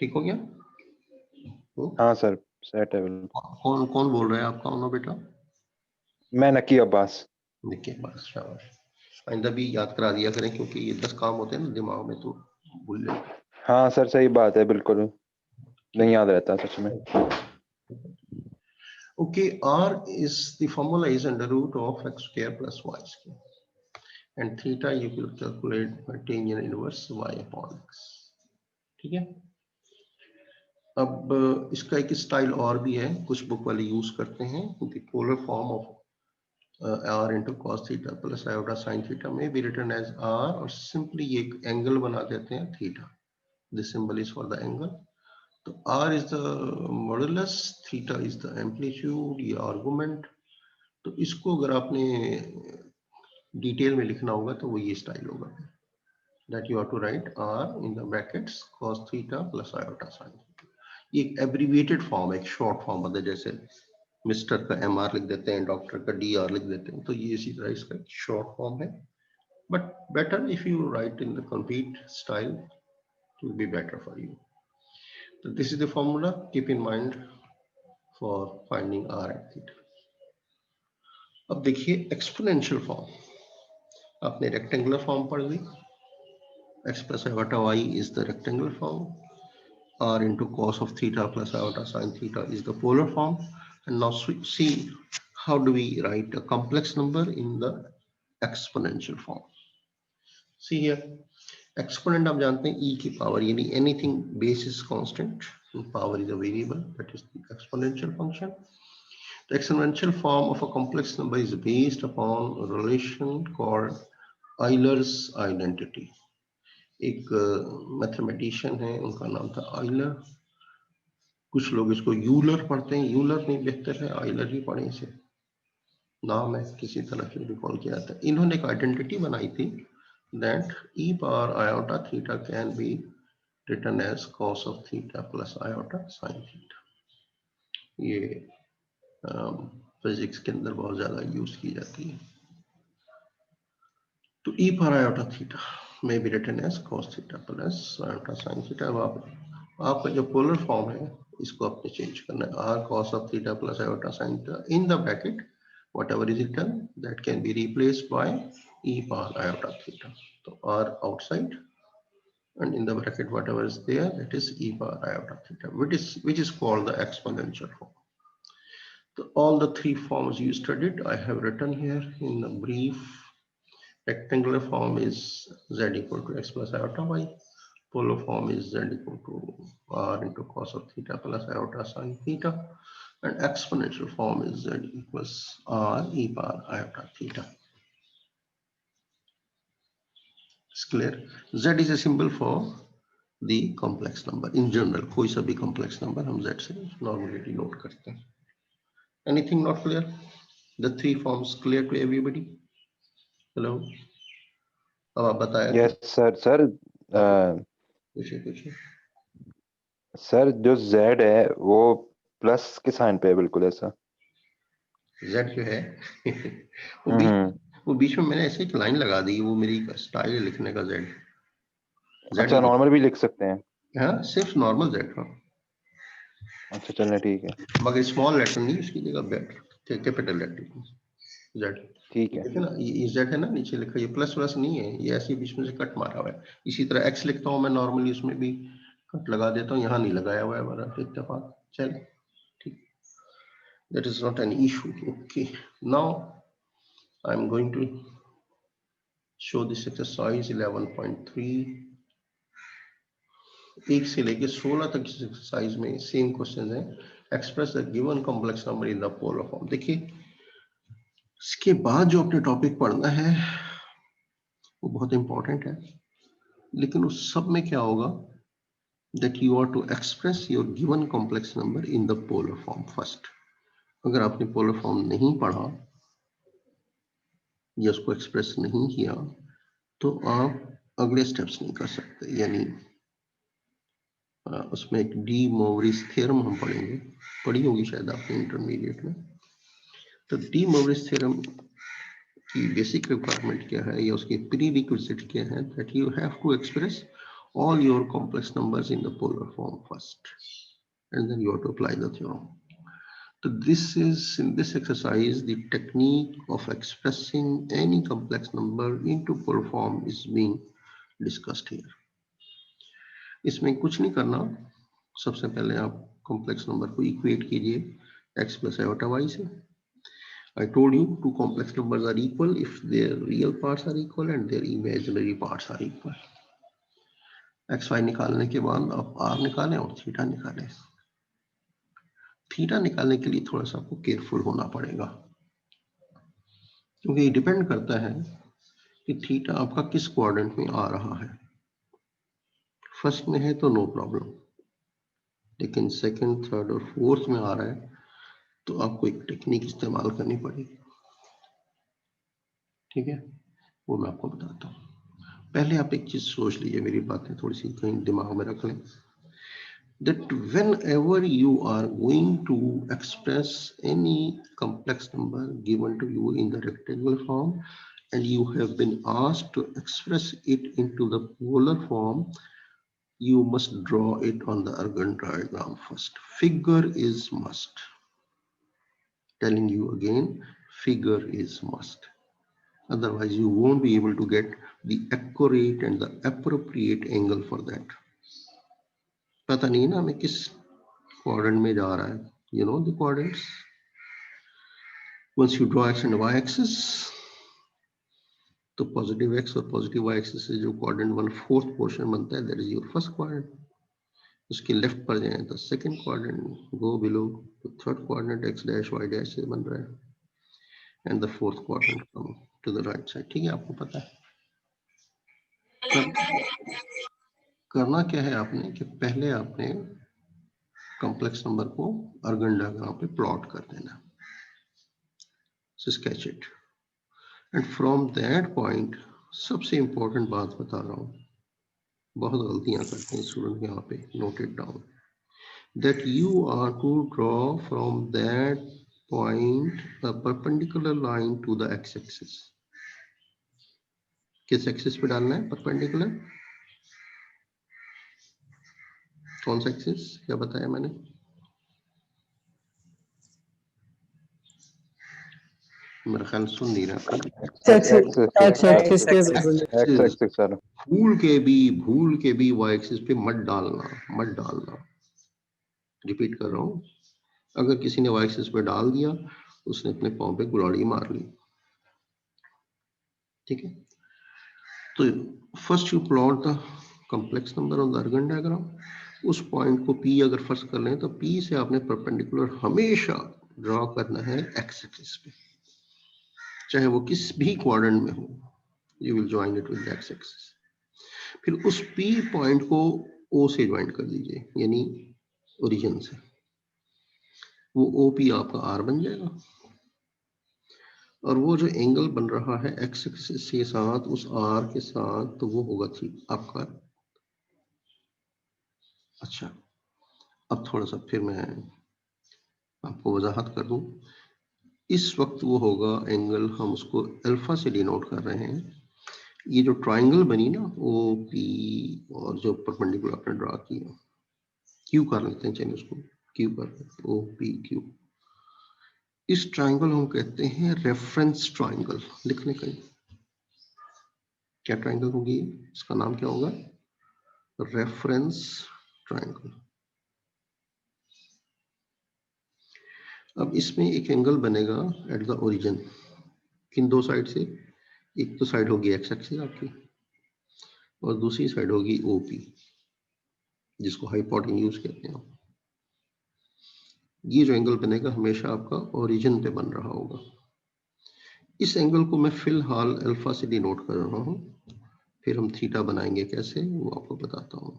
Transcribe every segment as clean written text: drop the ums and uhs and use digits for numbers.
ठीक हो गया? हाँ सर सेट है बिल्कुल। कौन कौन बोल रहा है आपका उन्होंने बेटा? मैं नकी अब्बास। देखिए बस शाबाश, आइंदा भी याद करा दिया करें क्योंकि ये 10 काम होते हैं ना दिमाग में तो भूल जाते हैं। हाँ सर सही बात है, बिल्कुल नहीं याद रहता सच में। Okay, R is the formula is under root of x square plus y square, and theta you will calculate by tangent inverse y upon x. ठीक है, अब इसका एक स्टाइल और भी है, कुछ बुक वाले यूज करते हैं, the polar form of r into cos theta plus iota sin theta may be written as r, और simply ये एक एंगल बना देते हैं theta. This symbol is for the angle. तो r is the modulus, theta is the amplitude, ये argument. तो इसको अगर आपने डिटेल में लिखना होगा तो वो ये स्टाइल होगा, that you have to write r in the brackets cos theta plus iota sin theta. ये एक एब्रीविएटेड फॉर्म है, एक शॉर्ट फॉर्म होता है, जैसे मिस्टर का mr लिख देते हैं, डॉक्टर का dr लिख देते हैं, तो ये इसी तरह इसका एक शॉर्ट फॉर्म है, but better if you right in the complete style it will be better for you. So this is the formula, keep in mind for finding r and theta. अब देखिए एक्सपोनेंशियल फॉर्म, आपने rectangular form पढ़ ली, x plus iota y is the rectangular form, r into cos of theta plus iota sin theta is the polar form, and now see how do we write a complex number in the exponential form. See here, exponent आप जानते हैं e की power, यानी anything base is constant and power is a variable, that is the exponential function. The exponential form of a complex number is based upon a relation called Euler's identity. एक mathematician है, उनका नाम था Euler, कुछ लोग इसको Euler पढ़ते हैं, यूलर नहीं बेहतर है, आइलर ही पढ़े, इसे नाम है किसी तरह से रिकॉल किया था। इन्होंने एक आइडेंटिटी बनाई थी that e power iota theta can be written as cos of theta plus iota sine theta. ये फिजिक्स के अंदर बहुत ज्यादा यूज की जाती है। तो ई पावर आयोटा थीटा में be written as cos theta plus iota sine theta. आपका जो पोलर फॉर्म है इसको आपने चेंज करना है, are cos of theta plus iota sine theta in the bracket whatever is written that can be replaced by e power iota theta. So r outside and in the bracket whatever is there, that is e power iota theta, which is called the exponential form. So all the three forms you studied I have written here in a brief. Rectangular form is z equal to x plus iota y. Polar form is z equal to r into cos of theta plus iota sin theta. And exponential form is z equals r e power iota theta. It's clear? Z is a symbol for the complex number in general. कोई सा भी complex number हम z से normally denote करते हैं. Anything not clear? The three forms clear to everybody? Hello? अब आप बताया. यस सर पूछिए. सर जो z है वो प्लस के साइन पे है, बिल्कुल ऐसा। Z जो है वो बीच में मैंने ऐसे एक लाइन लगा दी, वो मेरी स्टाइल है लिखने का Z अच्छा नॉर्मल भी लिख सकते हैं? हाँ सिर्फ नॉर्मल Z। हाँ अच्छा चलने ठीक है, मगर स्मॉल लेटर नहीं, उसकी जगह कैपिटल लेटर Z। ठीक है। देखिए ना ये Z है ना, नीचे लिखा, ये प्लस प्लस नहीं है, ये ऐसे बीच में से कट मारा हुआ है। इसी तरह X लिखता हूँ मैं नॉर्मली, उसमें भी कट लगा देता हूँ, यहाँ नहीं लगाया हुआ है हमारा इत्तेफाक। चल ठीक, that is not an issue. Okay, now I am going to show this exercise 11.3। 1 से लेके 16 तक इस एक्सरसाइज में सेम क्वेश्चन है। Express the given complex number in the polar form. देखिए इसके बाद जो अपने टॉपिक पढ़ना है वो बहुत इंपॉर्टेंट है, लेकिन उस सब में क्या होगा, that you are to express your given complex number in the polar form first. अगर आपने पोलर फॉर्म नहीं पढ़ा या उसको एक्सप्रेस नहीं किया तो आप अगले स्टेप्स नहीं कर सकते। यानी उसमें एक डी मोवरिस थ्योरम हम पढ़ेंगे, पढ़ी होगी शायद आपने इंटरमीडिएट में। तो डी मोवरिस थ्योरम की बेसिक रिक्वायरमेंट क्या है या उसके प्री रिक्विजिट क्या है, that you have to express all your complex numbers in the polar form first, and then you have to apply the theorem. So this is, in this exercise, the technique of expressing any complex number into polar form is being discussed here. इसमें कुछ नहीं करना, सबसे पहले आप complex number को equate कीजिए x plus iota y से. I told you two complex numbers are equal if their real parts are equal and their imaginary parts are equal. x y निकालने के बाद आप r निकालें और थीटा निकालें. थीटा निकालने के लिए थोड़ा सा आपको केयरफुल होना पड़ेगा, क्योंकि ये डिपेंड करता है कि थीटा आपका किस क्वाड्रेंट में आ रहा है. फर्स्ट में है तो नो प्रॉब्लम, लेकिन सेकंड, थर्ड और फोर्थ में आ रहा है तो आपको एक टेक्निक इस्तेमाल करनी पड़ेगी. ठीक है, वो मैं आपको बताता हूँ. पहले आप एक चीज सोच लीजिए, मेरी बातें थोड़ी सी कहीं दिमाग में रख लें. That whenever you are going to express any complex number given to you in the rectangular form and you have been asked to express it into the polar form, you must draw it on the Argand diagram first. Figure is must. Telling you again, figure is must. Otherwise, you won't be able to get the accurate and the appropriate angle for that. पता नहीं ना हमें किस quadrant में जा रहा है. You know the quadrants. Once you draw x and y axis, तो positive x और positive y axis से जो quadrant 1/4 portion बनता है, that is your first quadrant. उसके लेफ्ट पर जाएं तो सेकंड क्वाड्रेंट, गो बिलो तो third quadrant x dash y dash से बन रहा है, and the fourth quadrant come to the right side. ठीक है, आपको पता है. करना क्या है आपने कि पहले आपने कॉम्प्लेक्स नंबर को अर्गन डायग्राम पे प्लॉट कर देना. So sketch it and from that point, सबसे इंपॉर्टेंट बात बता रहा हूँ, बहुत गलतियां करते हैं स्टूडेंट यहाँ पे, note it down, that you are to draw from that point a perpendicular line to the x-axis. किस एक्सिस पे डालना है परपेंडिकुलर? कौन सा एक्सिस, क्या बताया मैंने? मेरा ख्याल सुन नहीं रहा. भूल के भी y एक्सिस पे मत डालना. रिपीट कर रहा हूँ, अगर किसी ने y एक्सिस पे डाल दिया, उसने अपने पाँव पे गुलाड़ी मार ली. ठीक है, तो first you plot the complex number on the organ diagram. उस पॉइंट को P अगर फर्स्ट कर लें तो P से आपने परपेंडिकुलर हमेशा ड्रॉ करना है एक्स एक्सिस पे, चाहे वो किस भी क्वाड्रेंट में हो. You will join it with x axis. फिर उस P पॉइंट को O से ज्वाइन कर दीजिए, यानी ओरिजिन से. वो OP आपका R बन जाएगा, और वो जो एंगल बन रहा है एक्स एक्सिस के साथ उस R के साथ, तो वो होगा थी आपका. अच्छा, अब थोड़ा सा फिर मैं आपको वजाहत कर दूं. इस वक्त वो होगा एंगल, हम उसको अल्फा से डिनोट कर रहे हैं. ये जो ट्राइंगल बनी ना OP और जो परपेंडिकुलर आपने ड्रा किया, क्यू कर लेते हैं, चलिए उसको क्यू कर लेते हैं, OPQ. इस ट्राइंगल हम कहते हैं रेफरेंस ट्राइंगल. लिख लें कहीं, क्या ट्राइंगल होगी, इसका नाम क्या होगा? Reference triangle. अब इसमें एक एंगल बनेगा एट द ओरिजिन. किन दो साइड से? एक तो साइड होगी एक्स एक्सिस आपकी, और दूसरी साइड होगी OP, जिसको हाइपोटेन्यूज कहते हैं. ये जो एंगल बनेगा हमेशा आपका ओरिजिन पे बन रहा होगा. इस एंगल को मैं फिलहाल अल्फा से डिनोट कर रहा हूं. फिर हम थीटा बनाएंगे कैसे, वो आपको बताता हूं.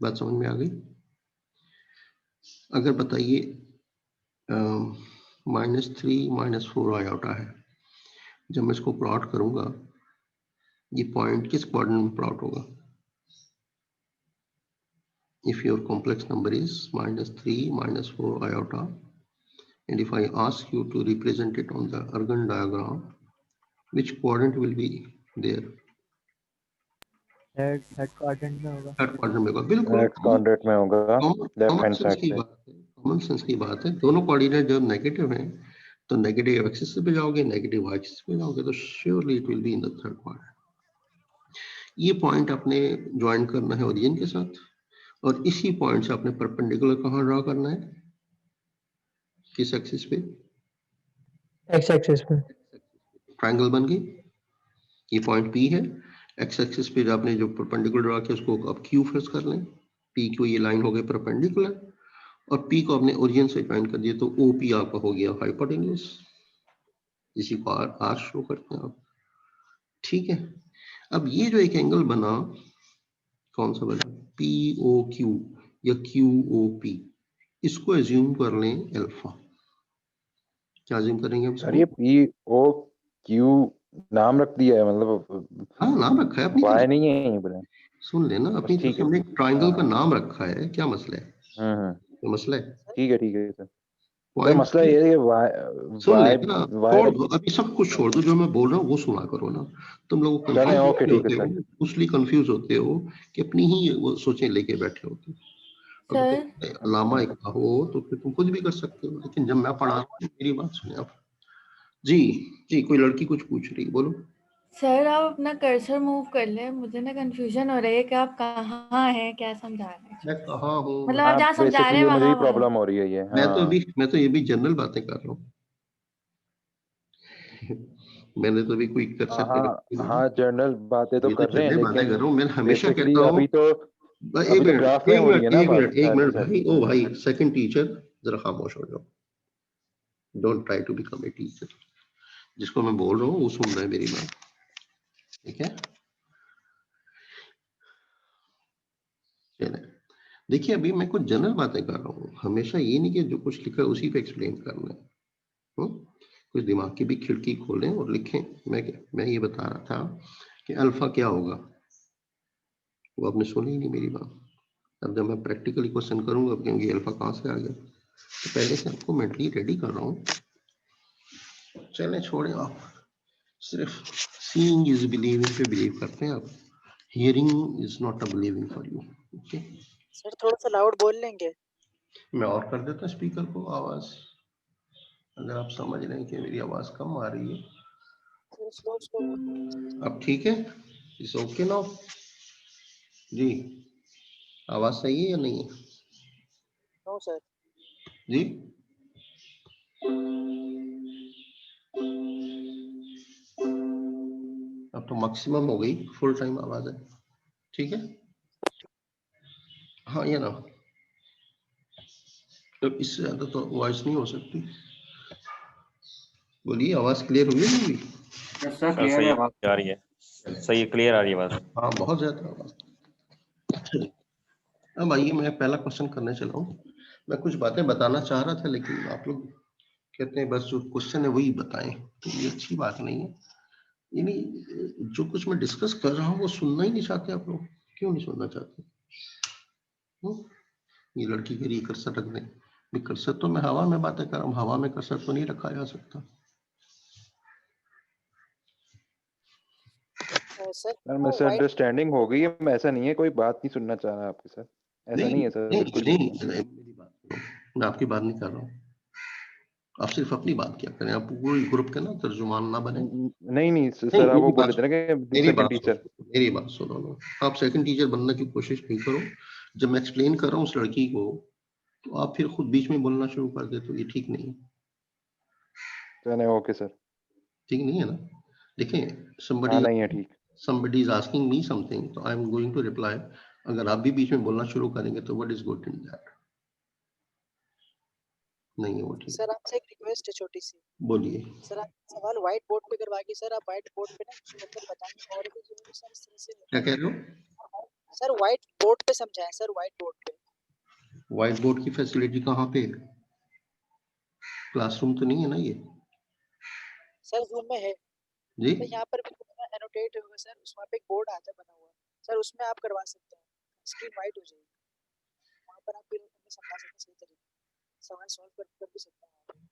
बात समझ में आ गई? अगर बताइए -3 -4 आयोटा है, जब मैं इसको प्लॉट करूंगा, ये पॉइंट किस क्वाड्रेंट में प्लॉट होगा? If your complex number is -3 -4 iota, and if I ask you to represent it on the Argand diagram, which quadrant will be there? Third quadrant में होगा। थर्ड क्वाड्रेंट में होगा, बिल्कुल एक्स क्वाड्रेंट में होगा, left common hand sense side की पे। बात है, कॉमन सेंस की बात है। दोनों कोऑर्डिनेट जब नेगेटिव हैं तो नेगेटिव एक्सिस पे जाओगे, नेगेटिव वाई एक्सिस पे जाओगे, तो surely it will be in the third quadrant. ये पॉइंट आपने ज्वाइन करना है ओरिजिन के साथ, और इसी पॉइंट से आपने परपेंडिकुलर कहाँ ड्रा करना है, किस एक्सिस पे, एक्स एक्सिस पे। ट्रायंगल बन गई, ये पॉइंट पी है, एक्स एक्सिस पे आपने जो परपेंडिकुलर ड्रा किया उसको आप क्यू फर्स्ट कर लें, पी क्यू ये लाइन हो गई परपेंडिकुलर, और पी को आपने ओरिजिन से ज्वाइन कर दिया, तो ओ पी आपका हो गया हाइपोटेन्यूज, इसी को आर शो करते हैं आप। ठीक है, अब ये जो एक एंगल बना, कौन सा बना, पी ओ क्यू या क्यू ओ पी, इसको एज्यूम कर लें अल्फा। क्या एज्यूम करेंगे हम सर ये पी ओ क्यू नाम रख दिया है, मतलब हाँ नाम रखा है अपनी वाई तरफ, नहीं है यहीं पर। सुन लेना, अपनी बस तरफ ठीक से है। हमने ट्राइंगल का हाँ नाम रखा है, क्या मसला है, कोई मसला है, ठीक है सर। सर पॉइंट मसला ये है कि वाई सुन वाई लेना, वाई छोड़ रख। दो अभी सब कुछ, छोड़ दो, जो मैं बोल रहा हूँ वो सुना करो ना। तुम लोग चले कंफ्यूज ओके ठीक है होते सर। हो, उसलिए कंफ्यूज होते हो कि अपनी ही वो सोचें लेके बैठे होते हो। अगर सर तुम अलामा एक हो तो फिर तुम कुछ भी कर सकते हो, लेकिन जब मैं पढ़ा रहा हूँ मेरी बात सुने आप। जी जी, कोई लड़की कुछ पूछ रही है, बोलो। सर आप अपना कर्सर मूव कर ले, मुझे ना कंफ्यूजन हो रही है कि आप कहाँ हैं, क्या समझा रहे हैं। मैं कहाँ हूँ, मतलब आप हाँ जहाँ समझा रहे बेसिकली हैं मुझे ही वहाँ वहाँ। प्रॉब्लम हो रही है ये। हाँ मैं तो ये भी जनरल बातें कर रहा हूँ। मैंने तो अभी कोई कर्सर पे रखी हाँ नहीं, हाँ जनरल बातें तो ये तो कर रहे हैं, जनरल बातें कर लेकिन रहा हूँ। मैं हमेशा बेसिकली कहता हूँ, अभी तो ग्राफ में हो रही है ना बात। एक हाँ जी मिनट सर। भाई, ओ भाई सेकंड टीचर, जरा खामोश हो जाओ, don't try to become a teacher. जिसको मैं बोल रहा हूँ वो सुन रहा है मेरी बात, ठीक है। चले, देखिए अभी मैं कुछ जनरल बातें कर रहा हूँ, हमेशा ये नहीं कि जो कुछ लिखा है उसी पे एक्सप्लेन करना है। कुछ दिमाग की भी खिड़की खोलें और लिखें। मैं ये बता रहा था कि अल्फा क्या होगा, वो आपने सुनी ही नहीं मेरी बात। अब जब मैं प्रैक्टिकली क्वेश्चन करूंगा क्योंकि अल्फा कहाँ से आ गया, तो पहले से आपको मेंटली रेडी कर रहा हूँ। चलें छोड़ें, आप सिर्फ सीइंग इज बिलीविंग पे बिलीव करते हैं आप, hearing is not a believing for you. Okay sir थोड़ा सा लाउड बोल लेंगे। मैं और कर देता स्पीकर को आवाज, अगर आप समझ रहे हैं कि मेरी आवाज कम आ रही है। Slow slow. अब ठीक है, इस ओके ना जी, आवाज सही है या नहीं है नो सर। जी? अब तो मैक्सिमम हो गई, फुल टाइम आवाज है, ठीक है। हाँ ये ना, तो इससे ज्यादा तो वॉइस नहीं हो सकती। बोलिए, आवाज क्लियर हुई है मेरी? सर क्लियर आवाज आ रही है, सही क्लियर आ रही है आवाज। हाँ बहुत ज्यादा आवाज। अब आइए मैं पहला क्वेश्चन करने चला हूँ। मैं कुछ बातें बताना चाह रहा था लेकिन आप लोग कहते हैं बस जो क्वेश्चन है वही बताएं, तो ये अच्छी बात नहीं है। यानी जो कुछ मैं डिस्कस कर रहा हूँ वो सुनना ही नहीं चाहते आप लोग, क्यों नहीं सुनना चाहते? ये लड़की कह रही कर्सर रख दें, कर्सर तो मैं हवा में बातें कर रहा हूँ, हवा में कर्सर तो नहीं रखा जा सकता। सर मिसअंडरस्टैंडिंग हो गई है, ऐसा नहीं है कोई बात नहीं सुनना चाह रहा आपके सर, ऐसा नहीं है सर, बिल्कुल नहीं, मेरी बात सुनो, मैं आपकी बात नहीं कर रहा हूँ, आप सिर्फ अपनी बात क्या करें, आप पूरे ग्रुप के ना तर्जुमान ना बने। नहीं सर, आप वो बोल रहे थे ना कि सेकंड टीचर। मेरी बात सुनो ना, आप सेकंड टीचर बनने की कोशिश नहीं करो। जब मैं एक्सप्लेन कर रहा हूँ उस लड़की को, तो आप फिर खुद बीच में बोलना शुरू कर दे, तो ये ठीक नहीं है। चले ओके सर। ठीक नहीं है ना? देखिए हाँ नहीं है ठीक। somebody is asking me something, तो I am going to reply। अगर आप भी बीच में बोलना शुरू करेंगे तो what is good in that? नहीं है वो ठीक। सर आपसे एक रिक्वेस्ट है छोटी सी। बोलिए। सर आप सवाल व्हाइट बोर्ड पे करवाइए सर, आप व्हाइट बोर्ड पे ना मतलब बताएंगे और भी जो सर इस तरह से। क्या कह रहे हो? सर व्हाइट बोर्ड पे समझाएं सर, व्हाइट बोर्ड पे। व्हाइट बोर्ड की फैसिलिटी कहाँ पे है? क्लासरूम तो नहीं है ना ये? सर जूम में है जी तो यहाँ पर एनोटेट होगा सर, उसमें पे एक बोर्ड आता बना हुआ सर, उसमें आप करवा सकते हैं, स्क्रीन वाइट हो जाएगी, वहाँ पर आप फिर समझा सकते हैं सही तरीके सवाल सॉल्व कर भी सकते हैं।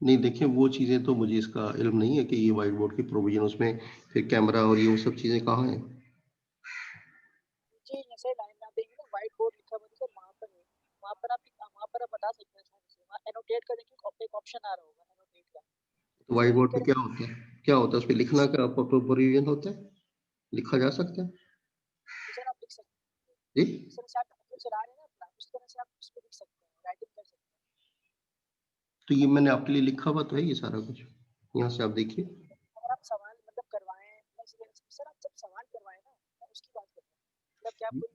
नहीं, देखिए वो चीजें तो मुझे इसका इल्म नहीं है कि ये व्हाइट बोर्ड की प्रोविजन, उसमें फिर कैमरा और ये वो सब चीजें कहाँ हैं? नीचे ही ऐसे लाइन में आप देखेंगे ना व्हाइट बोर्ड लिखा हुआ है सर, वहाँ पर है, वहाँ पर आप बता सकते हैं आसानी से, वहाँ एनोटेट का देखिए एक ऑप्शन आ रहा होगा एनोटेट का। तो व्हाइट बोर्ड पे क्या होता है, क्या होता है उस पे लिखना, क्या प्रोविजन होता है, लिखा जा सकता है तो सर आप लिख सकते हैं, जी? जिस तरह से आप कंप्यूटर चला रहे हैं ना अपना, उस तरह से आप उस पे लिख सकते हैं, राइटिंग कर सकते हैं। तो ये मैंने आपके लिए लिखा हुआ तो है ये सारा कुछ, यहाँ से आप देखिए। अगर आप सवाल मतलब करवाएं, सर आप जब सवाल करवाएं ना, मैं उसकी बात कर रहा हूँ, मतलब कि आप कोई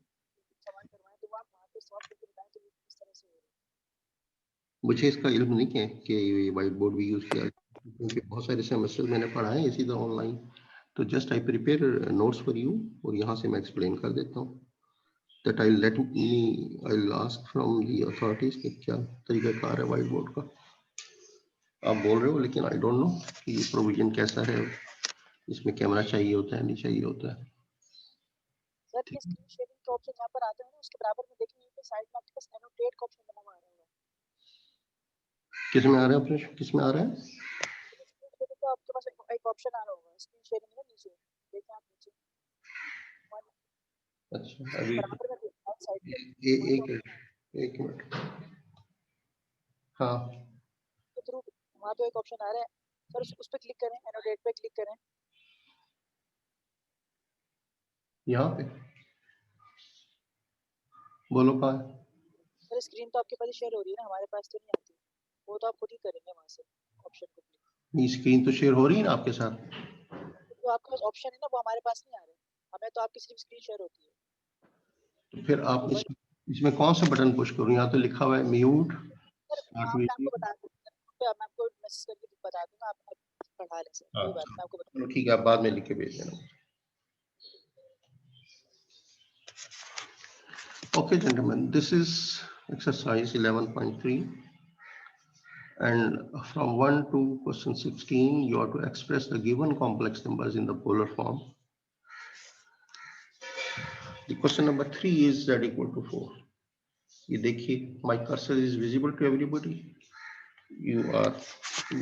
सवाल करवाएं तो आप वहाँ पे सॉल्व करके बताएं तो ये किस तरह से हो रहा है। मुझे इसका इल्म नहीं है कि ये व्हाइट बोर्ड भी यूज किया, क्योंकि बहुत सारे सेमेस्टर मैंने पढ़ा है इसी तरह ऑनलाइन, तो just I prepare notes for you, और यहाँ से मैं एक्सप्लेन कर देता हूँ। That I let me, I will ask from the authorities कि क्या तरीकाकार है व्हाइट बोर्ड का। आप बोल रहे हो लेकिन आई डोंट नो कि ये प्रोविजन कैसा है, इसमें कैमरा चाहिए होता है नहीं चाहिए होता है। सर ये स्क्रीन शेयरिंग का ऑप्शन यहाँ पर आता है ना, उसके बराबर में देखिए यहाँ पे साइड में आपके पास एनोटेट का ऑप्शन बना हुआ आ रहा होगा। किस में आ रहा है ऑपरेशन, किस में आ रहा है? स्क्रीन शेयरिंग का आपके पास एक ऑप्शन आ रहा होगा, स्क्रीन शेयरिंग है नीचे, देखिए आप नीचे अच्छा अभी बराबर में राइट साइड पे एक मिनट, हाँ के थ्रू वहाँ पे एक ऑप्शन आ रहा है सर, उस पे क्लिक करें, एनोटेट पे क्लिक करें। यहाँ पे बोलो कहाँ है? सर स्क्रीन तो आपके पास शेयर हो रही है ना, हमारे पास तो नहीं आती, वो तो आप खुद ही करेंगे वहाँ से ऑप्शन को क्लिक। ये स्क्रीन तो शेयर हो रही है ना आपके साथ, जो आपके पास ऑप्शन है ना वो हमारे पास नहीं आ रहे, हमें तो आपकी सिर्फ स्क्रीन शेयर होती है। तो फिर आप इसमें कौन सा बटन पुश करूँ? यहाँ तो लिखा हुआ है म्यूट मैं आपको बता दूंगा, मैं आपको मैसेज करके बता दूंगा, आप पढ़ा लें सर, कोई बात नहीं, मैं आपको बता। चलो ठीक है, आप बाद में लिख के भेज देना। Okay gentlemen, this is exercise 11.3, and from 1 to question 16 you have to express the given complex numbers in the polar form. The question number 3 is z equal to 4. ये देखिए, my cursor is visible to everybody. You are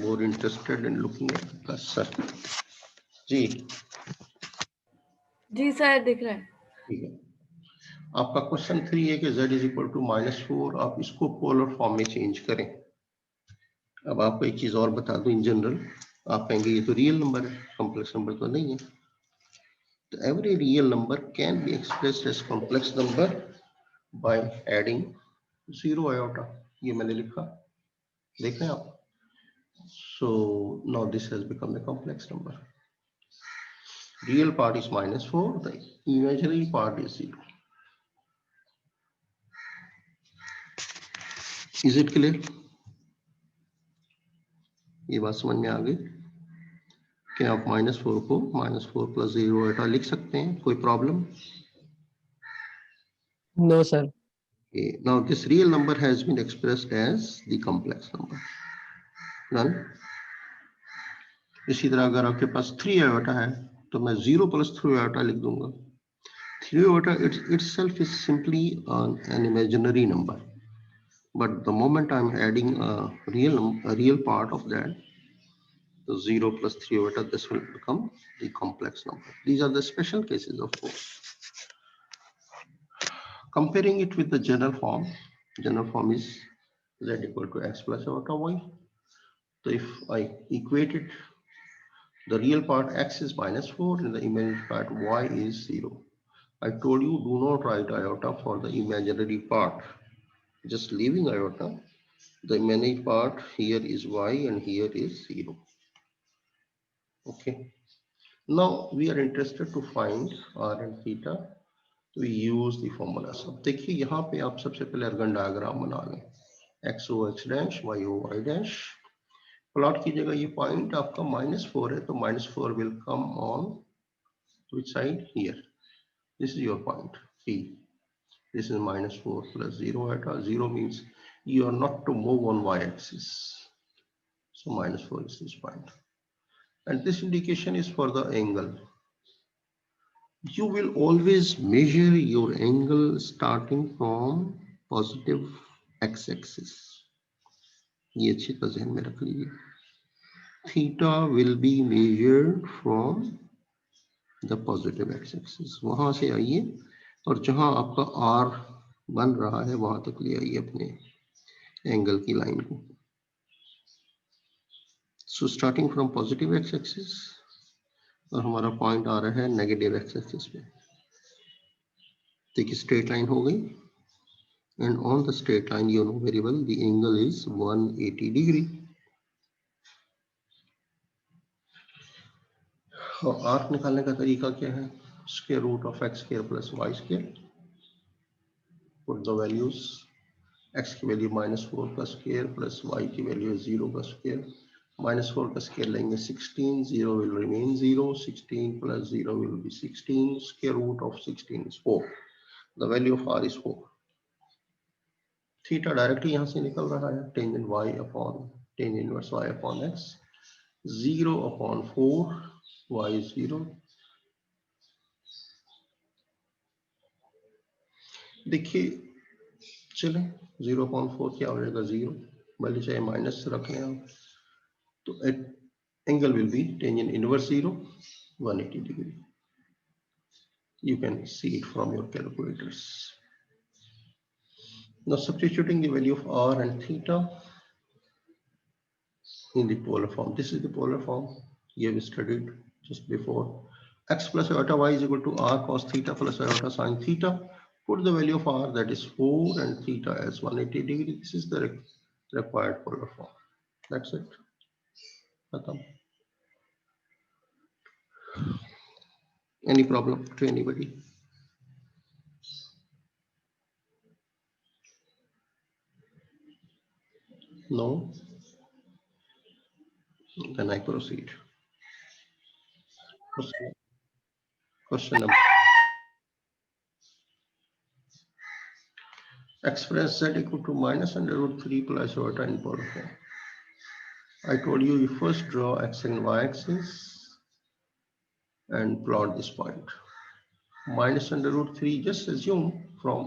more interested in looking at the cursor. जी जी sir दिख रहा है। ठीक है, आपका क्वेश्चन 3 है कि z इज इक्वल टू -4, आप इसको पोलर फॉर्म में चेंज करें। अब आपको एक चीज और बता दूं, इन जनरल आप कहेंगे ये तो रियल नंबर है, कॉम्प्लेक्स नंबर तो नहीं है। तो every real number can be expressed as complex number by adding 0 iota, ये मैंने लिखा, देख रहे हैं आप। So now this has become a complex number, real part is -4, the imaginary part is 0। Is it clear? ये बात समझ में आ गई कि आप -4 को -4 + 0 आयोटा लिख सकते हैं, कोई problem? No, sir. Okay, now this real number has been expressed as the complex number. Done. इसी तरह अगर आपके पास 3 आयोटा है तो मैं 0 + 3 आयोटा लिख दूंगा। 3 iota itself is simply an imaginary number, but the moment I'm adding a real part of that, the 0 + 3 iota, this will become the complex number. These are the special cases, of course. Comparing it with the general form is z equal to x plus iota y. So if I equate it, the real part x is -4 and the imaginary part y is 0. I told you do not write iota for the imaginary part, just leaving iota. The imaginary part here is y and here is 0. Okay. Now we are interested to find r and theta. We use the formulas. अब देखिए यहाँ पे आप सबसे पहले organ diagram बना लें, x o x dash, y o y dash. Plot कीजिएगा, ये पॉइंट आपका -4 है तो -4 will come on which side? Here. This is your point P. This is -4 + 0 iota. 0 means you are not to move on y-axis, so -4 is this point, and this indication is for the angle. You will always measure your angle starting from positive x-axis. ये अच्छी तरह ध्यान में रख लीजिए। Theta will be measured from the positive x-axis. वहां से आइए और जहां आपका आर बन रहा है वहां तक ले आइए अपने एंगल की लाइन को। So starting from positive x axis और हमारा पॉइंट आ रहा है नेगेटिव एक्स एक्सिस पे। देखिए स्ट्रेट लाइन हो गई, and on the straight line you know very well the angle is 180 degree. और आर्क निकालने का तरीका क्या है? Square root of x square plus y square. Put the values, x की वैल्यू -4 का स्क्वायर प्लस y की वैल्यू है 0 का स्क्वायर। -4 का स्क्वायर लेंगे 16, 0 will remain 0, 16 plus 0 will be 16, square root of 16 is 4. The value of r is 4. Theta directly यहां से निकल रहा है, tangent y upon tan inverse y upon x, 0 upon 4, y is 0। देखिए चले 0 अपॉन 4 क्या हो जाएगा 0, भले चाहे माइनस रख लें आप, तो angle will be tangent inverse 0, 180 degree. You can see it from your calculators. Now substituting the value of r and theta in the polar form. This is the polar form you have studied just before. X plus iota y is equal to r cos theta plus iota sin theta. Put the value of r, that is 4, and theta as 180 degree. This is the required polar form. That's it. Any problem to anybody? No? Then I proceed. Question number. Express z equal to -√3 plus iota in polar form. I told you first draw x and y axis and plot this point. -√3, just assume from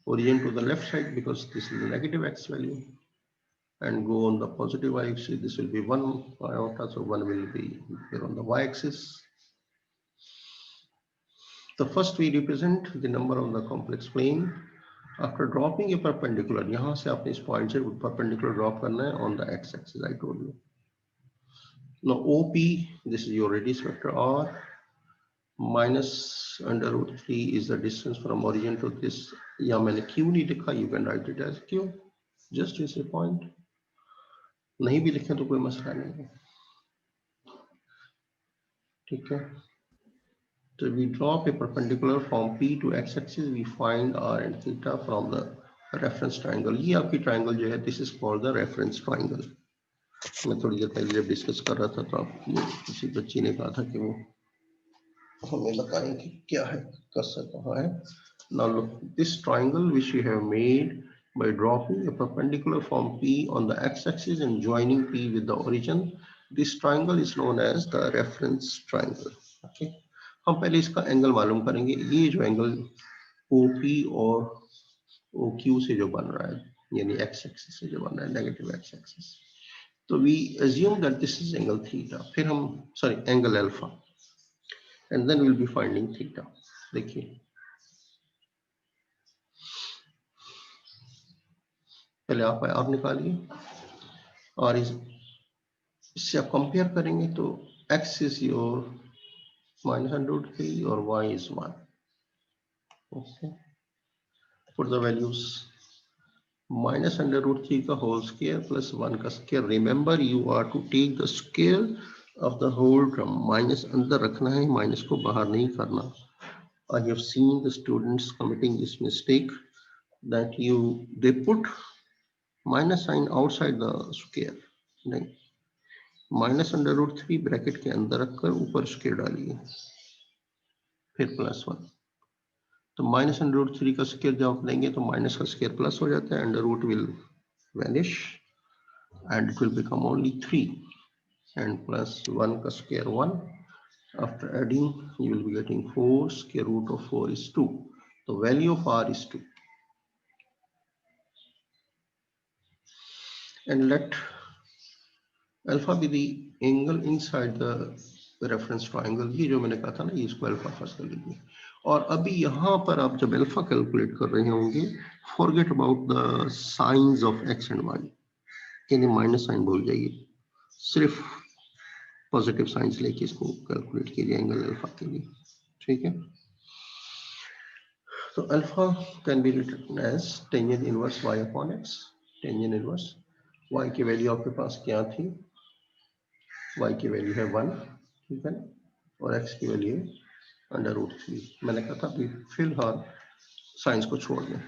origin to the left side because this is the negative x value, and go on the positive y axis. This will be 1 iota, so 1 will be here on the y axis. The first we represent the number on the complex plane. After dropping a perpendicular, यहाँ से आपने इस point से perpendicular drop करना है on the x axis. I told you. Now OP, this is your radius vector r. -√3 is the distance from origin to this. यहाँ मैंने Q नहीं लिखा, you can write it as Q. Just as a point. नहीं भी लिखें तो कोई मसला नहीं है, ठीक है। So we drop a perpendicular from P to x axis. We find r and theta from the reference triangle. ये आपकी triangle जो है, this is called the reference triangle. मैं थोड़ी देर पहले जब डिस्कस कर रहा था तो आपको किसी बच्ची ने कहा था कि वो हमें बताएं कि क्या है, कर्सर कहाँ है। Now look, this triangle which we have made by dropping a perpendicular from P on the x-axis and joining P with the origin, this triangle is known as the reference triangle. Okay, हम पहले इसका angle मालूम करेंगे। ये जो angle OP और OQ से जो बन रहा है, यानी x एक्सिस से जो बन रहा है, नेगेटिव x एक्सिस, तो we assume that this is angle theta. फिर हम angle alpha, and then we'll be finding theta. देखिए पहले आप निकालिए और इससे आप कंपेयर करेंगे तो x is your -√3 और y is 1. Okay, put the values. -√3 का whole square plus 1 का square. Remember, you are to take the square of the whole term. Minus अंदर रखना है, माइनस को बाहर नहीं करना. I have seen the students committing this mistake that they put minus sign outside the square. नहीं, -√3 bracket के अंदर रखकर ऊपर स्क्वायर डालिए, फिर +1. तो -√3 का स्क्वायर जब आप लेंगे तो माइनस का स्क्वायर प्लस हो जाता है, under root will vanish and it will become only 3, and plus 1 का square 1. After adding you will be getting 4, square root of 4 is 2. The value of r is 2, and let alpha be the angle inside the reference triangle. ये जो मैंने कहा था ना, ये इसको alpha first कर लीजिए और अभी यहाँ पर आप जब अल्फा कैलकुलेट कर रहे होंगे, forget about the signs of x and y, यानी माइनस साइन भूल जाइए, सिर्फ पॉजिटिव साइंस लेके इसको कैलकुलेट कीजिए एंगल अल्फा के लिए, ठीक है। तो alpha can be written as tangent inverse y upon x, tangent inverse y की वैल्यू आपके पास क्या थी, y की वैल्यू है 1, ठीक है ना, और x की वैल्यू है √3। मैंने कहा था अभी फिलहाल साइंस को छोड़ दें।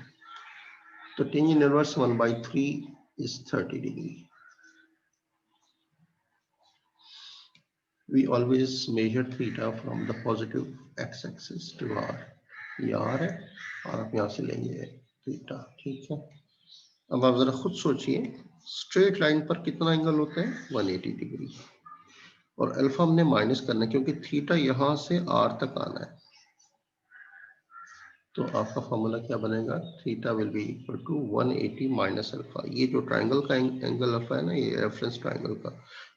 तो tangent inverse 1/3 is 30 degree. We always measure theta from the positive x-axis to r. ये r है और आप यहाँ से लेंगे थीटा, ठीक है। अब आप जरा खुद सोचिए, स्ट्रेट लाइन पर कितना एंगल होता है, 180 डिग्री, और अल्फा हमने माइनस करना है क्योंकि थीटा यहाँ से r तक आना है। तो आपका फॉर्मूला क्या बनेगा, theta will be equal to 180 minus alpha. ये जो ट्राइंगल का एंगल अल्फा है ना, ये रेफरेंस ट्राइंगल का,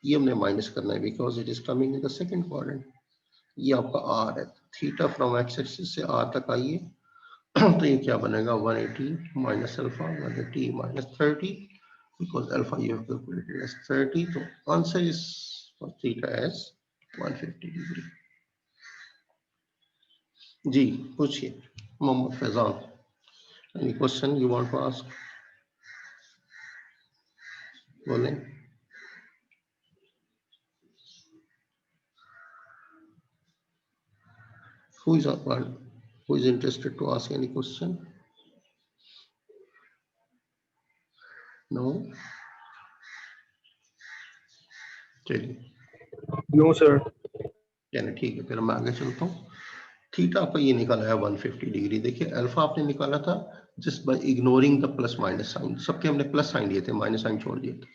ये हमने माइनस करना है because it is coming in the second quadrant. ये आपका आर है, थीटा फ्रॉम एक्स एक्सिस से आर तक आइए, तो ये क्या बनेगा, 180 minus alpha, 180 minus 30, because alpha you have calculated as 30, तो answer is for theta as 150 degree. जी पूछिए Mohammad Faizan, any question you want to ask? बोलें। Who is interested to ask any question? No? चलिए नो सर। यानी ठीक है, फिर मैं आगे चलता हूँ। थीटा आपका ये निकाला है 150 डिग्री। देखिए अल्फा आपने निकाला था just by ignoring the plus minus sign, सबके हमने प्लस साइन लिए थे, माइनस साइन छोड़ दिए थे।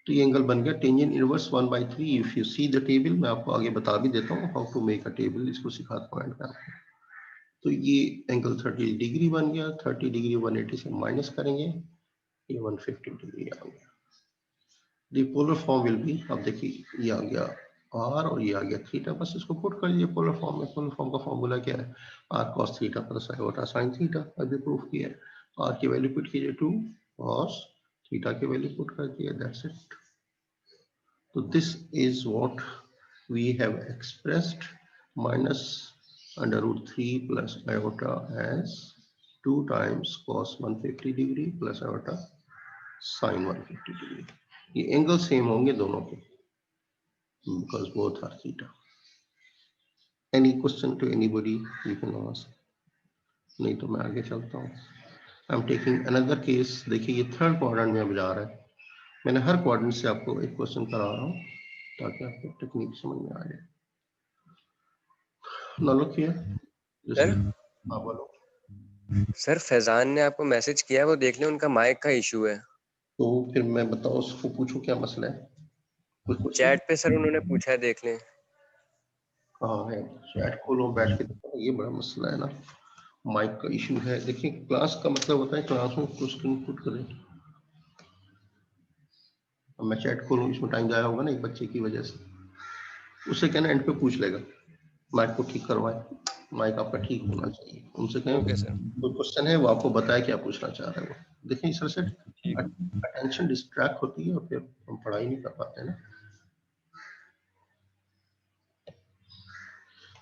तो ये एंगल बन गया tangent inverse 1/3। If you see the table, मैं आपको आगे बता भी देता हूँ how to make a table, इसको सिखाता हूँ एंड पे आपको। तो ये एंगल 30 डिग्री बन गया, 30 डिग्री 180 से माइनस करेंगे, ये 150 डिग्री आ गया। The polar form will be, अब देखिए ये आ गया आर और ये आ गया थीटा, बस इसको पुट कर लीजिए पोलर फॉर्म में। पोलर फॉर्म का फॉर्मूला क्या है, are cos theta plus iota sine theta, अभी प्रूफ किया है। आर की वैल्यू पुट कीजिए 2, कॉस थीटा की वैल्यू पुट कर दिए, दैट्स इट। तो this is what we have expressed, minus √3 plus iota as 2 times cos 150 degree plus iota sine 150 degree. ये एंगल सेम होंगे दोनों के, because both are theta. Any question to anybody you can ask? नहीं तो मैं आगे चलता हूँ। I'm taking another case। देखिए ये थर्ड क्वाड्रेंट में अब जा रहा है। मैंने हर क्वाड्रेंट से आपको एक क्वेश्चन करा रहा हूँ ताकि आपको टेक्निक समझ में आ जाए। Now look here। सर हाँ बोलो। सर फैजान ने आपको मैसेज किया है, वो देख लें, उनका माइक का इशू है। तो फिर मैं बताओ उसको, पूछो क्या मसला है, कुछ चैट पे सर उन्होंने पूछा है, देख लें। हाँ है, चैट खोलो बैठ के देखो, ये बड़ा मसला है ना, माइक का इशू है। देखिए क्लास का मतलब होता है क्लास में कुछ इनपुट करें। अब मैं चैट खोलूं, इसमें टाइम जाया होगा ना एक बच्चे की वजह से, उससे कहना एंड पे पूछ लेगा, माइक को ठीक करवाए, माइक आपका ठीक होना चाहिए, उनसे कहें ओके सर। कोई क्वेश्चन है वो आपको बताए क्या पूछना चाह रहे हैं वो। देखिए इस तरह से अटेंशन डिस्ट्रैक्ट होती है और फिर हम पढ़ाई नहीं कर पाते ना।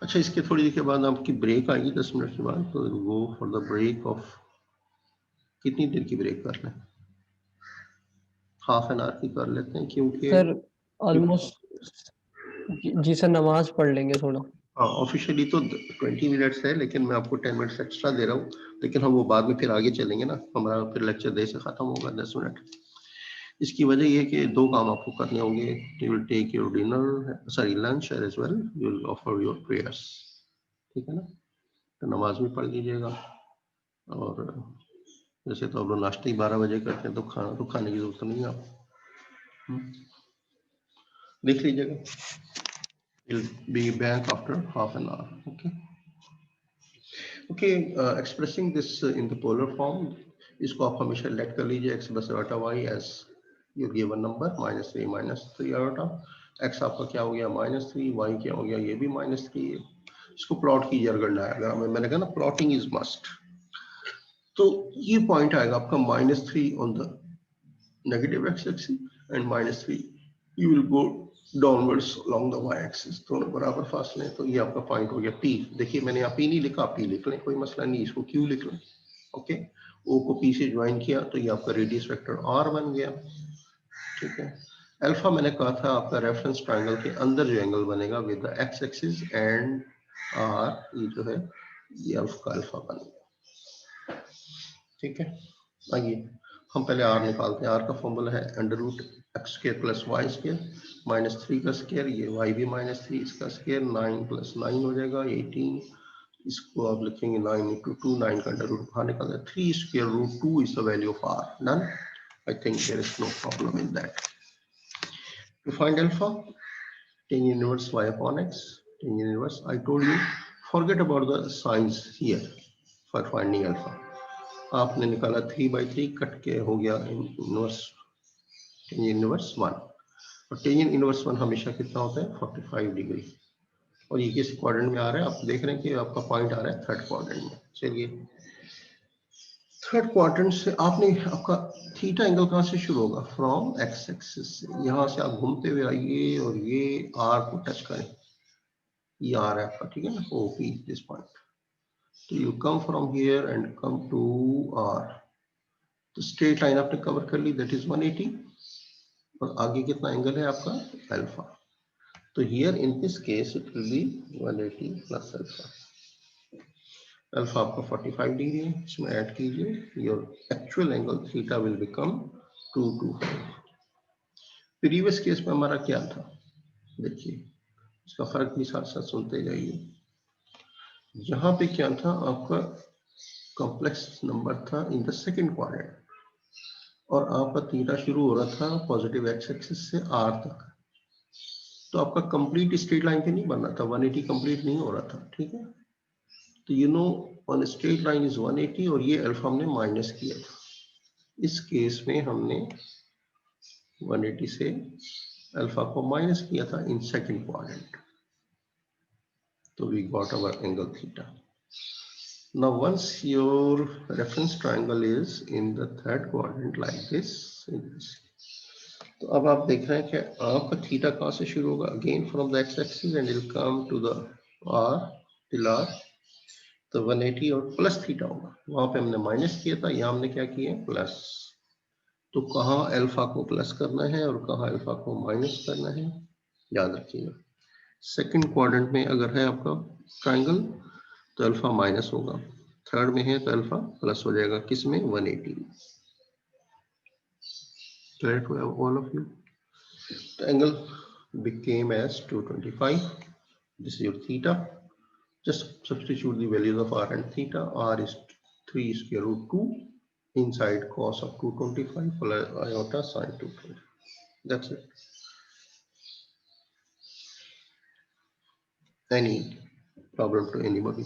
अच्छा इसके थोड़ी देर के बाद आपकी ब्रेक आएगी 10 मिनट के बाद, तो वो फॉर द ब्रेक ऑफ, कितनी देर की ब्रेक कर लें, हाफ एन आवर की कर लेते हैं क्योंकि सर ऑलमोस्ट जी सर, नमाज पढ़ लेंगे थोड़ा। हाँ ऑफिशियली तो 20 मिनट्स है, लेकिन मैं आपको 10 मिनट्स एक्स्ट्रा दे रहा हूँ, लेकिन हम वो बाद में फिर आगे चलेंगे ना, हमारा फिर लेक्चर देर से खत्म होगा 10 मिनट। इसकी वजह ये है कि दो काम आपको करने होंगे, you will take your dinner, sorry lunch as well, you will offer your prayers, ठीक है ना। तो नमाज भी पढ़ लीजिएगा, और जैसे तो आप लोग नाश्ते ही 12 बजे करते हैं, तो खाना तो खाने की जरूरत नहीं है आप, देख लीजिएगा। We'll be back after half an hour. Okay, expressing this in the polar form, इसको आप हमेशा लेट कर लीजिए x plus iota y as your given number -3 -3 iota. x आपका क्या हो गया -3, y क्या हो गया, ये भी -3 है। इसको प्लॉट कीजिए अगर डायग्राम में, मैंने कहा ना प्लॉटिंग इज मस्ट। तो ये पॉइंट आएगा आपका -3 on the negative x axis and -3 you will go downwards along the y axis, दोनों बराबर फासले हैं। तो ये आपका पॉइंट हो गया P। देखिए मैंने यहाँ P नहीं लिखा, P लिख लें, कोई मसला नहीं, इसको Q लिख लें। ओके, O को P से ज्वाइन किया तो ये आपका रेडियस वेक्टर R बन गया। ठीक है, अल्फा मैंने कहा था आपका रेफरेंस ट्रायंगल के अंदर जो एंगल बनेगा with the x axis and R, ये जो है ये अल्फा बन गया। ठीक है, आइए हम पहले R निकालते हैं। R का फॉर्मूला है √x² + y² -3 का स्क्वायर, ये y भी -3 इसका स्क्वायर, 9 + 9 हो जाएगा 18। इसको आप लिखेंगे 9 × 2, 9 का अंडर रूट बाहर निकल जाए, 3√2 is the value of R। Done, I think there is no problem in that. To find alpha, tan inverse y upon x, tan inverse, I told you forget about the signs here for finding alpha। आपने निकाला 3/3 cut के हो गया inverse tangent inverse 1, और tangent inverse 1 हमेशा कितना होता है 45 डिग्री, और ये किस क्वाड्रेंट में आ रहा है आप देख रहे हैं कि आपका पॉइंट आ रहा है थर्ड क्वाड्रेंट में। चलिए थर्ड क्वाड्रेंट से आपने आपका थीटा एंगल कहाँ से शुरू होगा, फ्रॉम एक्स एक्सिस से, यहाँ से आप घूमते हुए आइए और ये आर को टच करें, ये आर है आपका, ठीक है ना, OP दिस पॉइंट। तो you come from here and come to R, तो स्ट्रेट लाइन आपने कवर कर ली, दैट इज 180, और आगे कितना एंगल है आपका अल्फा। तो here in this case it will be 180 plus alpha. Alpha आपका 45 डिग्री है, इसमें ऐड कीजिए, your actual angle theta will become 225। Previous case में हमारा क्या था, देखिए इसका फर्क भी साथ साथ सुनते जाइए। यहाँ पे क्या था आपका कॉम्प्लेक्स नंबर था इन द सेकंड क्वाड्रेंट, और आपका थीटा शुरू हो रहा था पॉजिटिव एक्स एक्सिस से R तक, तो आपका कंप्लीट स्ट्रेट लाइन पे नहीं बन रहा था, 180 कंप्लीट नहीं हो रहा था। ठीक है, तो you know on straight line is 180, और ये अल्फा हमने माइनस किया था, इस केस में हमने 180 से अल्फा को माइनस किया था इन सेकंड क्वाड्रेंट, तो we got our angle theta. Now once your reference triangle is in the third quadrant like this, तो अब आप देख रहे हैं कि आपका थीटा कहाँ से शुरू होगा, again from the x axis and will come to the R till R, तो 180 और प्लस थीटा होगा, वहां पे हमने माइनस किया था, यहाँ हमने क्या किया प्लस। तो कहाँ अल्फा को प्लस करना है और कहाँ अल्फा को माइनस करना है, याद रखिएगा। सेकंड क्वाड्रेंट में अगर है आपका ट्रायंगल तो अल्फा माइनस होगा, थर्ड में है तो अल्फा प्लस हो जाएगा, किसमें 180 में। Clear to all of you? The angle became as 225. This is your theta. Just substitute the values of R and theta. R is 3 square root 2 inside cos of 225 plus iota sin 220. That's it. Any problem to anybody?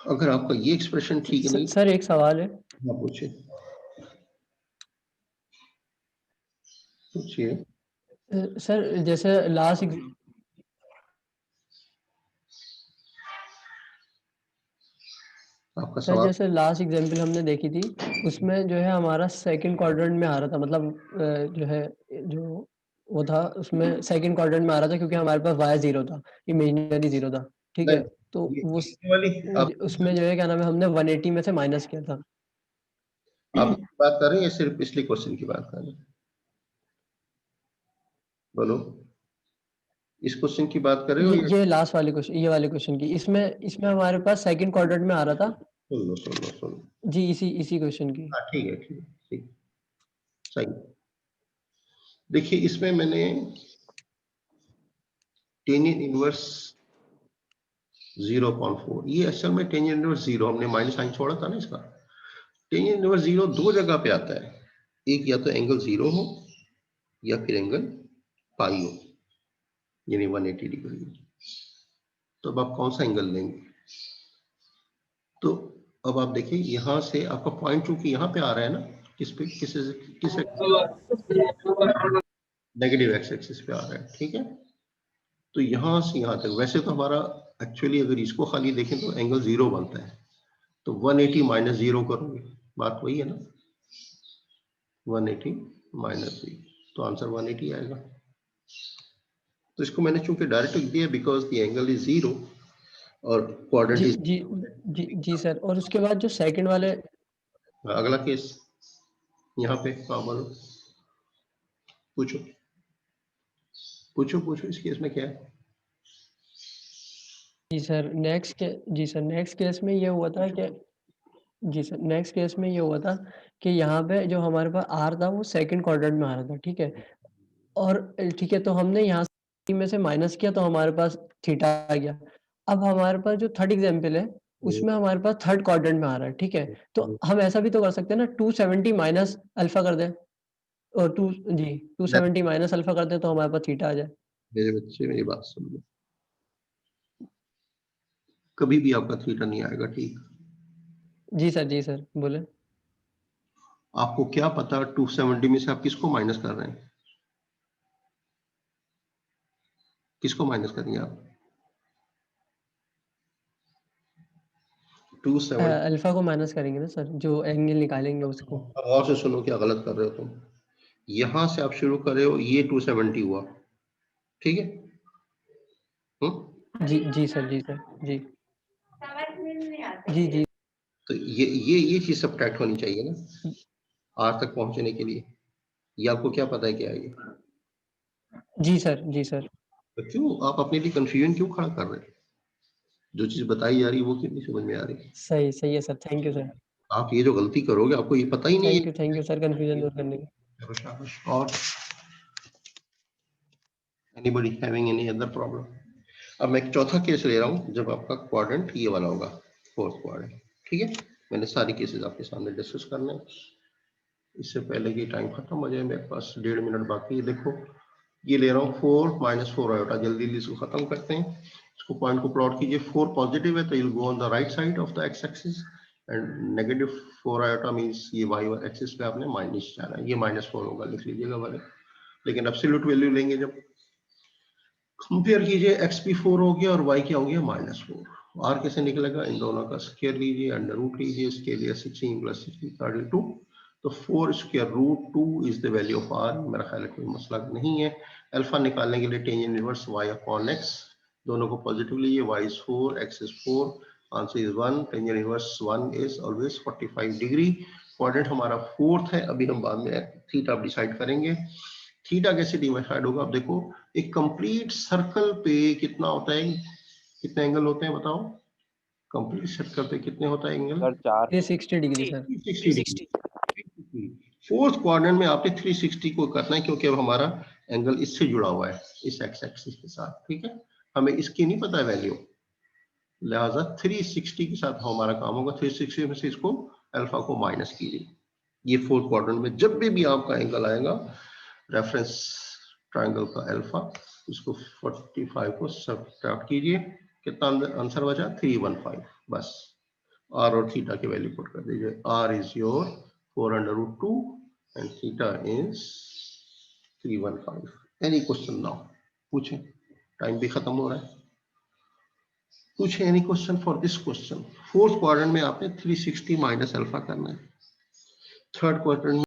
अगर आपका ये expression ठीक नहीं, sir एक सवाल है। हाँ पूछिए पूछिए। सर जैसे लास्ट आपका सर सवाल, जैसे लास्ट एग्जांपल हमने देखी थी, उसमें जो है हमारा सेकंड क्वाड्रेंट में आ रहा था, मतलब जो है जो वो था उसमें सेकंड क्वाड्रेंट में आ रहा था, क्योंकि हमारे पास y 0 था, इमेजिनरी 0 था। ठीक है, तो वो वाली आप उसमें जो है क्या नाम है, हमने 180 में से माइनस किया था। आप बात कर रहे हैं या सिर्फ पिछले क्वेश्चन की बात कर रहे हैं? बोलो, इस क्वेश्चन की बात कर रहे हो या ये लास्ट वाले क्वेश्चन, ये वाले क्वेश्चन की, इसमें हमारे पास सेकंड क्वाड्रेंट में आ रहा था। सुन लो जी इसी क्वेश्चन की। हाँ ठीक है सही। देखिए इसमें मैंने टेंजेंट इनवर्स 0.4, ये असल में टेंजेंट इनवर्स 0, हमने माइनस साइन छोड़ा था ना इसका। टेंजेंट इनवर्स 0 दो जगह पे आता है, एक या तो एंगल 0 हो या फिर एंगल पाई हो, यानी 180 डिग्री। तो अब आप कौन सा एंगल लेंगे? तो अब आप देखिए यहाँ से आपका पॉइंट चूंकि यहाँ पे आ रहा है ना, किस नेगेटिव एक्स एक्सिस पे आ रहा है, ठीक है। तो यहाँ से यहाँ तक वैसे तो हमारा एक्चुअली अगर इसको खाली देखें तो एंगल 0 बनता है, तो 180 माइनस 0 करोगे, बात वही है ना, 180 माइनस 0, तो आंसर 180 आएगा। तो इसको मैंने चूंकि डायरेक्ट लिख दिया बिकॉज द एंगल इज 0 और क्वाड्रेंट जी इज। जी जी जी सर, और उसके बाद जो सेकंड वाले, अगला केस यहाँ पे, हाँ बोलो, पूछो पूछो पूछो, इस केस में क्या है? जी सर नेक्स्ट केस में ये हुआ था कि जी सर नेक्स्ट केस में ये हुआ था कि यहाँ पे जो हमारे पास आर था वो सेकंड क्वाड्रेंट में आ रहा था, ठीक है, और ठीक है, तो हमने यहाँ में से माइनस किया तो हमारे पास थीटा आ गया। अब हमारे पास जो थर्ड एग्जाम्पल है उसमें हमारे पास थर्ड क्वाड्रेंट में आ रहा है, ठीक है, तो हम ऐसा भी तो कर सकते हैं ना, 270 माइनस अल्फा कर दें, और 270 माइनस अल्फा कर दें तो हमारे पास थीटा आ जाए। मेरे बच्चे मेरी बात सुन लो, कभी भी आपका थीटा नहीं आएगा, ठीक? जी सर बोले। आपको क्या पता 270 में से आप किसको माइनस कर रहे हैं, किसको माइनस करेंगे आप? 270। अल्फा को माइनस करेंगे ना सर, जो एंगल निकालेंगे उसको। अब और से सुनो, क्या गलत कर रहे हो तुम। यहां से आप शुरू कर रहे हो, ये 270 हुआ, ठीक है? जी सर जी जी। तो ये चीज सब्ट्रैक्ट होनी चाहिए ना आर तक पहुंचने के लिए। ये आपको क्या पता है क्या है ये? जी सर। तो क्यों आप अपने लिए कंफ्यूजन क्यों खड़ा कर रहे हैं? जो चीज बताई जा रही है वो क्यों नहीं समझ में आ रही? सही है सर, थैंक यू सर। आप ये जो गलती करोगे, आपको ये पता ही नहीं है। थैंक यू सर कंफ्यूजन दूर करने की। और anybody having any other problem? अब मैं एक चौथा केस ले रहा हूं जब आपका क्वाड्रेंट ये वाला होगा, फोर्थ क्वाड्रेंट, ठीक है? मैंने सारी केसेस आपके सामने डिस्कस करने हैं। इससे पहले कि टाइम खत्म हो जाए, मेरे पास 1.5 मिनट बाकी है। देखो ये ले रहा हूँ 4 माइनस 4 आयोटा, जल्दी इसको खत्म करते हैं। इसको पॉइंट को प्लॉट कीजिए, 4 पॉजिटिव है तो you go on the right side of the x axis, and negative 4 iota means ये वाई एक्सिस पे आपने माइनस जाना है, ये -4 होगा, लिख लीजिएगा भले। लेकिन एब्सोल्यूट वैल्यू लेंगे जब, कंपेयर कीजिए, एक्स भी 4 हो गया और वाई क्या हो गया -4। आर कैसे निकलेगा, इन दोनों का स्क्वायर लीजिए, अंडर रूट लीजिए, इसके लिए 16 + 16 32, तो 4 square root 2 is the value of R. मेरा ख्याल है कोई मसला नहीं है। अल्फा निकालने के लिए tangent inverse y upon x, दोनों को पॉजिटिव लीजिए, y is 4 x is 4, answer is 1। Tangent inverse 1 is always 45 degree. Quadrant हमारा फोर्थ है, अभी हम बाद में थीटा डिसाइड करेंगे। थीटा कैसे डिसाइड होगा, अब देखो एक कंप्लीट सर्कल पे कितना होता है, कितने एंगल होते हैं बताओ? कंप्लीट सर्कल पे कितने होता है angle? Sir 4 360 degree sir. 360 degree. Fourth quadrant में आपने 360 को करना है, क्योंकि अब हमारा एंगल इससे जुड़ा हुआ है, इस एक्स एक्सिस के साथ, ठीक है? हमें इसकी नहीं पता है वैल्यू, लिहाजा 360 के साथ हमारा काम होगा। 360 में से इसको अल्फा को माइनस कीजिए। ये फोर्थ क्वाड्रेंट में जब भी आपका एंगल आएगा, रेफरेंस ट्रायंगल का अल्फा, उसको 45 को सब्ट्रैक्ट कीजिए, कितना आंसर बचा? 315। बस आर और थीटा की वैल्यू पुट कर दीजिए। R is your 4√2 and theta is 315। Any question now? पूछें, टाइम भी खत्म हो रहा है। पूछें any question for this question. Fourth quadrant में आपने 360 माइनस अल्फा करना है, थर्ड क्वाड्रेंट